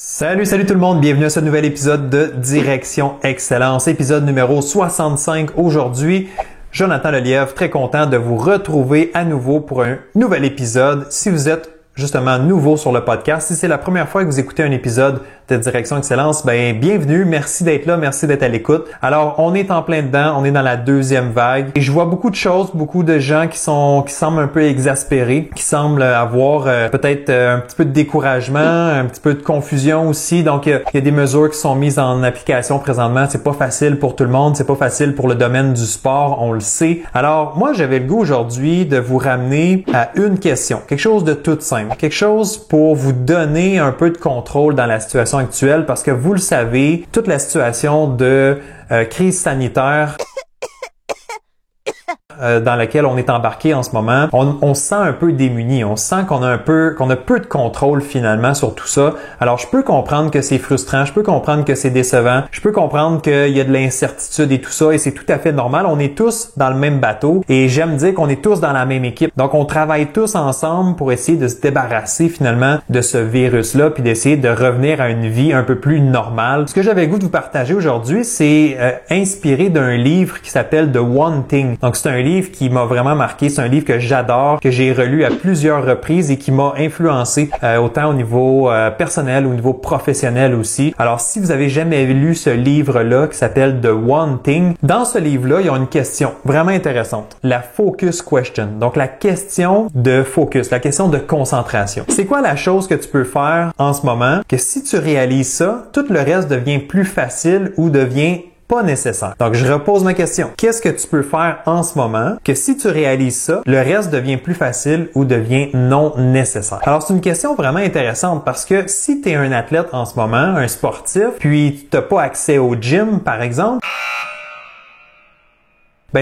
Salut tout le monde, bienvenue à ce nouvel épisode de Direction Excellence, épisode numéro 65 aujourd'hui. Jonathan Lelièvre, très content de vous retrouver à nouveau pour un nouvel épisode. Si vous êtes justement nouveau sur le podcast, si c'est la première fois que vous écoutez un épiside de Direction Excellence, bienvenue, merci d'être là, merci d'être à l'écoute. Alors, on est en plein dedans, on est dans la deuxième vague et je vois beaucoup de choses, beaucoup de gens qui semblent un peu exaspérés, qui semblent avoir peut-être un petit peu de découragement, un petit peu de confusion aussi. Donc, il y a des mesures qui sont mises en application présentement. C'est pas facile pour tout le monde, c'est pas facile pour le domaine du sport, on le sait. Alors, moi, j'avais le goût aujourd'hui de vous ramener à une question, quelque chose de tout simple, quelque chose pour vous donner un peu de contrôle dans la situation actuelle parce que vous le savez, toute la situation de crise sanitaire dans laquelle on est embarqué en ce moment, on se sent un peu démuni, on sent qu'on a peu de contrôle finalement sur tout ça. Alors je peux comprendre que c'est frustrant, je peux comprendre que c'est décevant, je peux comprendre qu'il y a de l'incertitude et tout ça et c'est tout à fait normal. On est tous dans le même bateau et j'aime dire qu'on est tous dans la même équipe. Donc on travaille tous ensemble pour essayer de se débarrasser finalement de ce virus-là puis d'essayer de revenir à une vie un peu plus normale. Ce que j'avais le goût de vous partager aujourd'hui, c'est inspiré d'un livre qui s'appelle The One Thing. Donc c'est un livre qui m'a vraiment marqué, c'est un livre que j'adore, que j'ai relu à plusieurs reprises et qui m'a influencé autant au niveau personnel, au niveau professionnel aussi. Alors si vous avez jamais lu ce livre-là qui s'appelle The One Thing, dans ce livre-là, il y a une question vraiment intéressante, la focus question. Donc la question de focus, la question de concentration. C'est quoi la chose que tu peux faire en ce moment que si tu réalises ça, tout le reste devient plus facile ou devient pas nécessaire. Donc, je repose ma question. Qu'est-ce que tu peux faire en ce moment que si tu réalises ça, le reste devient plus facile ou devient non nécessaire? Alors, c'est une question vraiment intéressante parce que si tu es un athlète en ce moment, un sportif, puis tu n'as pas accès au gym, par exemple,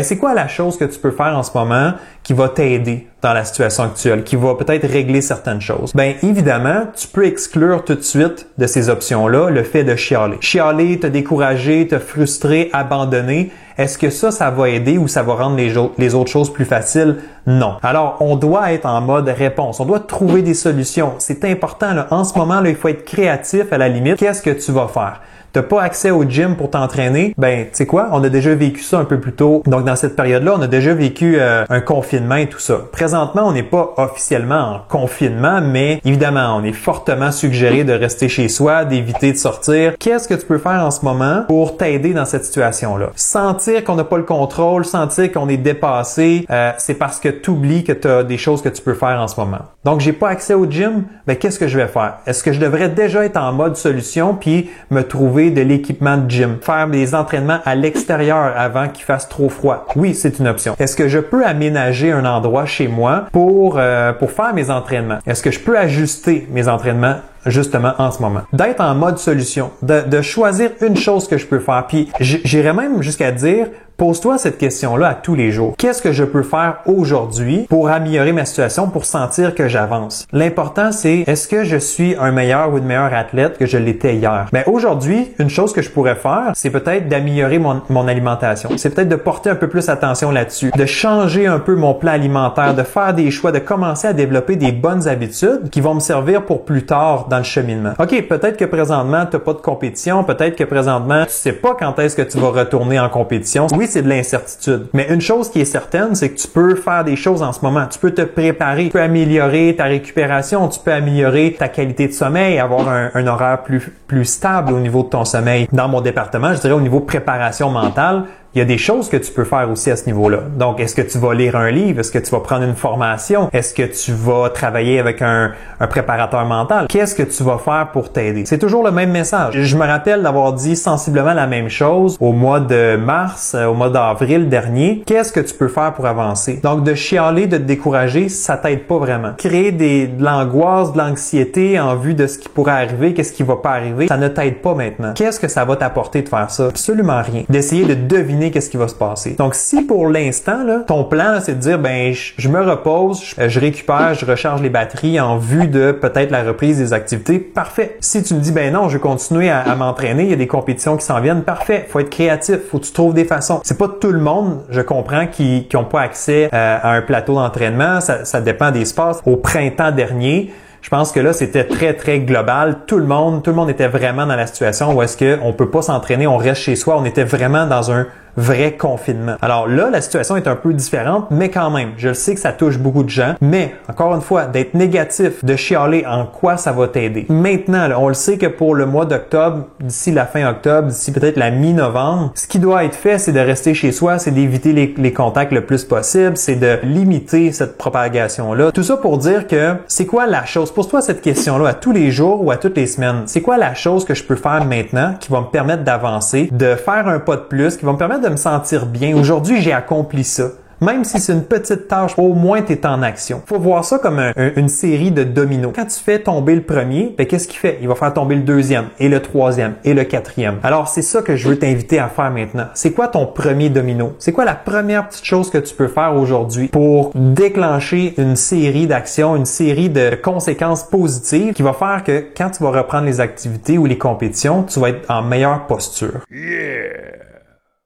c'est quoi la chose que tu peux faire en ce moment qui va t'aider dans la situation actuelle, qui va peut-être régler certaines choses? Évidemment, tu peux exclure tout de suite de ces options-là le fait de chialer. Chialer, te décourager, te frustrer, abandonner. Est-ce que ça va aider ou ça va rendre les autres choses plus faciles? Non. Alors, on doit être en mode réponse. On doit trouver des solutions. C'est important, là. En ce moment, là, il faut être créatif à la limite. Qu'est-ce que tu vas faire? T'as pas accès au gym pour t'entraîner, tu sais quoi? On a déjà vécu ça un peu plus tôt. Donc, dans cette période-là, on a déjà vécu un confinement et tout ça. Présentement, on n'est pas officiellement en confinement, mais évidemment, on est fortement suggéré de rester chez soi, d'éviter de sortir. Qu'est-ce que tu peux faire en ce moment pour t'aider dans cette situation-là? Sentir qu'on n'a pas le contrôle, sentir qu'on est dépassé, c'est parce que tu oublies que tu as des choses que tu peux faire en ce moment. Donc, j'ai pas accès au gym, qu'est-ce que je vais faire? Est-ce que je devrais déjà être en mode solution puis me trouver de l'équipement de gym, faire des entraînements à l'extérieur avant qu'il fasse trop froid? Oui, c'est une option. Est-ce que je peux aménager un endroit chez moi pour faire mes entraînements? Est-ce que je peux ajuster mes entraînements justement en ce moment? D'être en mode solution, de choisir une chose que je peux faire. Puis j'irais même jusqu'à dire, pose-toi cette question-là à tous les jours. Qu'est-ce que je peux faire aujourd'hui pour améliorer ma situation, pour sentir que j'avance? L'important, c'est est-ce que je suis un meilleur ou une meilleure athlète que je l'étais hier? Aujourd'hui, une chose que je pourrais faire, c'est peut-être d'améliorer mon alimentation. C'est peut-être de porter un peu plus attention là-dessus, de changer un peu mon plan alimentaire, de faire des choix, de commencer à développer des bonnes habitudes qui vont me servir pour plus tard dans le cheminement. OK, peut-être que présentement, tu n'as pas de compétition, peut-être que présentement, tu sais pas quand est-ce que tu vas retourner en compétition. Oui, c'est de l'incertitude. Mais une chose qui est certaine, c'est que tu peux faire des choses en ce moment. Tu peux te préparer, tu peux améliorer ta récupération, tu peux améliorer ta qualité de sommeil, avoir un horaire plus stable au niveau de ton sommeil. Dans mon département, je dirais au niveau préparation mentale, il y a des choses que tu peux faire aussi à ce niveau-là. Donc, est-ce que tu vas lire un livre? Est-ce que tu vas prendre une formation? Est-ce que tu vas travailler avec un préparateur mental? Qu'est-ce que tu vas faire pour t'aider? C'est toujours le même message. Je me rappelle d'avoir dit sensiblement la même chose au mois de mars, au mois d'avril dernier. Qu'est-ce que tu peux faire pour avancer? Donc, de chialer, de te décourager, ça t'aide pas vraiment. Créer de l'angoisse, de l'anxiété en vue de ce qui pourrait arriver, qu'est-ce qui va pas arriver, ça ne t'aide pas maintenant. Qu'est-ce que ça va t'apporter de faire ça? Absolument rien. D'essayer de deviner qu'est-ce qui va se passer. Donc, si pour l'instant, là, ton plan, là, c'est de dire, je me repose, je récupère, je recharge les batteries en vue de peut-être la reprise des activités, parfait. Si tu me dis, non, je vais continuer à m'entraîner, il y a des compétitions qui s'en viennent, parfait. Faut être créatif, faut que tu trouves des façons. C'est pas tout le monde, je comprends, qui n'ont pas accès à un plateau d'entraînement. Ça dépend des sports. Au printemps dernier, Je pense que là, c'était très, très global. Tout le monde était vraiment dans la situation où est-ce qu'on peut pas s'entraîner, on reste chez soi. On était vraiment dans un vrai confinement. Alors là, la situation est un peu différente, mais quand même, je le sais que ça touche beaucoup de gens. Mais, encore une fois, d'être négatif, de chialer, en quoi ça va t'aider? Maintenant, là, on le sait que pour le mois d'octobre, d'ici la fin octobre, d'ici peut-être la mi-novembre, ce qui doit être fait, c'est de rester chez soi, c'est d'éviter les contacts le plus possible, c'est de limiter cette propagation-là. Tout ça pour dire que c'est quoi la chose? Pose-toi cette question-là à tous les jours ou à toutes les semaines. C'est quoi la chose que je peux faire maintenant qui va me permettre d'avancer, de faire un pas de plus, qui va me permettre de me sentir bien? Aujourd'hui, j'ai accompli ça. Même si c'est une petite tâche, au moins tu es en action. Faut voir ça comme une série de dominos. Quand tu fais tomber le premier, ben qu'est-ce qu'il fait? Il va faire tomber le deuxième, et le troisième, et le quatrième. Alors c'est ça que je veux t'inviter à faire maintenant. C'est quoi ton premier domino? C'est quoi la première petite chose que tu peux faire aujourd'hui pour déclencher une série d'actions, une série de conséquences positives qui va faire que quand tu vas reprendre les activités ou les compétitions, tu vas être en meilleure posture? Yeah!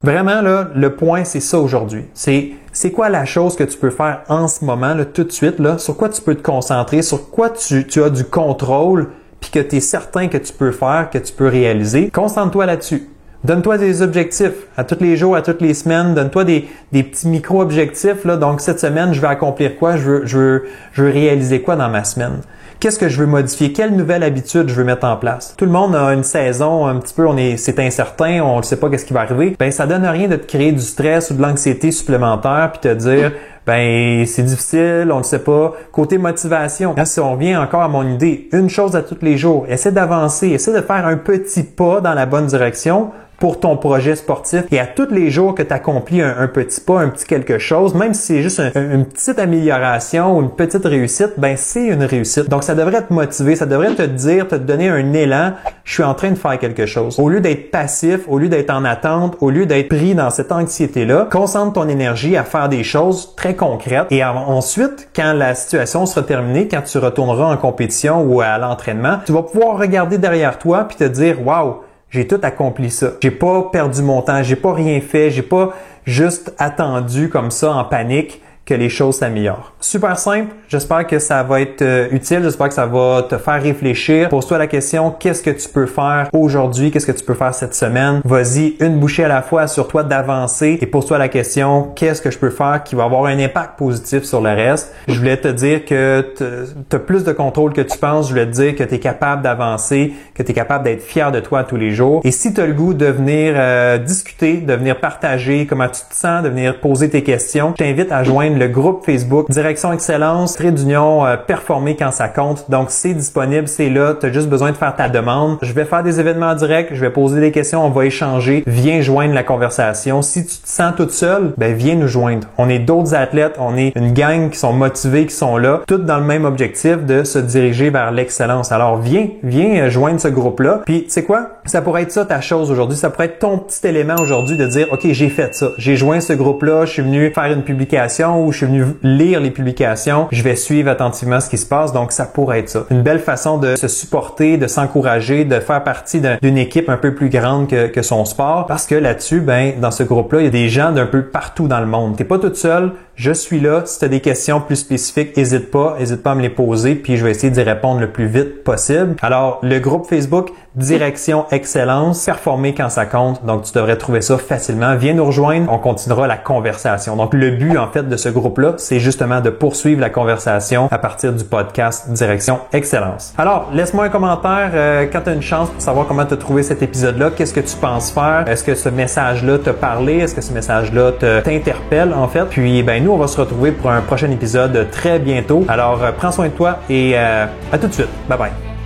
Vraiment, là, le point, c'est ça aujourd'hui. C'est quoi la chose que tu peux faire en ce moment, là, tout de suite, là, sur quoi tu peux te concentrer, sur quoi tu as du contrôle, puis que tu es certain que tu peux faire, que tu peux réaliser. Concentre-toi là-dessus. Donne-toi des objectifs à tous les jours, à toutes les semaines. Donne-toi des petits micro-objectifs, là. Donc, cette semaine, je vais accomplir quoi? Je veux réaliser quoi dans ma semaine? Qu'est-ce que je veux modifier? Quelle nouvelle habitude je veux mettre en place? Tout le monde a une saison un petit peu, c'est incertain, on ne sait pas qu'est-ce qui va arriver. Ben, ça donne rien de te créer du stress ou de l'anxiété supplémentaire puis te dire, ben, c'est difficile, on ne sait pas. Côté motivation, si on revient encore à mon idée, une chose à tous les jours, essaie d'avancer, essaie de faire un petit pas dans la bonne direction pour ton projet sportif. Et à tous les jours que tu accomplis un petit pas, un petit quelque chose, même si c'est juste une petite amélioration ou une petite réussite, ben c'est une réussite. Donc ça devrait te motiver, ça devrait te dire, te donner un élan, je suis en train de faire quelque chose. Au lieu d'être passif, au lieu d'être en attente, au lieu d'être pris dans cette anxiété-là, concentre ton énergie à faire des choses très concrètes. Et ensuite, quand la situation sera terminée, quand tu retourneras en compétition ou à l'entraînement, tu vas pouvoir regarder derrière toi puis te dire, waouh, j'ai tout accompli ça. J'ai pas perdu mon temps, j'ai pas rien fait, j'ai pas juste attendu comme ça en panique que les choses s'améliorent. Super simple, j'espère que ça va être utile, j'espère que ça va te faire réfléchir. Pose-toi la question, qu'est-ce que tu peux faire aujourd'hui, qu'est-ce que tu peux faire cette semaine? Vas-y, une bouchée à la fois, assure-toi d'avancer et pose-toi la question, qu'est-ce que je peux faire qui va avoir un impact positif sur le reste? Je voulais te dire que tu as plus de contrôle que tu penses, je voulais te dire que tu es capable d'avancer, que tu es capable d'être fier de toi tous les jours. Et si tu as le goût de venir discuter, de venir partager comment tu te sens, de venir poser tes questions, je t'invite à joindre le groupe Facebook Direction Excellence, trait d'union, performer quand ça compte. Donc, c'est disponible, c'est là. Tu as juste besoin de faire ta demande. Je vais faire des événements en direct, je vais poser des questions, on va échanger. Viens joindre la conversation. Si tu te sens toute seule, ben viens nous joindre. On est d'autres athlètes, on est une gang qui sont motivés, qui sont là, tous dans le même objectif de se diriger vers l'excellence. Alors, viens joindre ce groupe-là. Puis, tu sais quoi? Ça pourrait être ça ta chose aujourd'hui. Ça pourrait être ton petit élément aujourd'hui de dire, OK, j'ai fait ça. J'ai joint ce groupe-là, je suis venu faire une publication ou je suis venu lire les publications, je vais suivre attentivement ce qui se passe, donc ça pourrait être ça. Une belle façon de se supporter, de s'encourager, de faire partie d'une équipe un peu plus grande que son sport, parce que là-dessus, ben dans ce groupe-là, il y a des gens d'un peu partout dans le monde. T'es pas toute seule, je suis là. Si tu as des questions plus spécifiques, n'hésite pas à me les poser, puis je vais essayer d'y répondre le plus vite possible. Alors, le groupe Facebook Direction Excellence, performer quand ça compte, donc tu devrais trouver ça facilement. Viens nous rejoindre, on continuera la conversation. Donc, le but, en fait, de ce groupe-là, c'est justement de poursuivre la conversation à partir du podcast Direction Excellence. Alors, laisse-moi un commentaire quand tu as une chance pour savoir comment tu as trouvé cet épisode-là. Qu'est-ce que tu penses faire? Est-ce que ce message-là t'a parlé? Est-ce que ce message-là t'interpelle, en fait? Puis, ben nous, on va se retrouver pour un prochain épisode très bientôt. Alors, prends soin de toi et à tout de suite. Bye bye.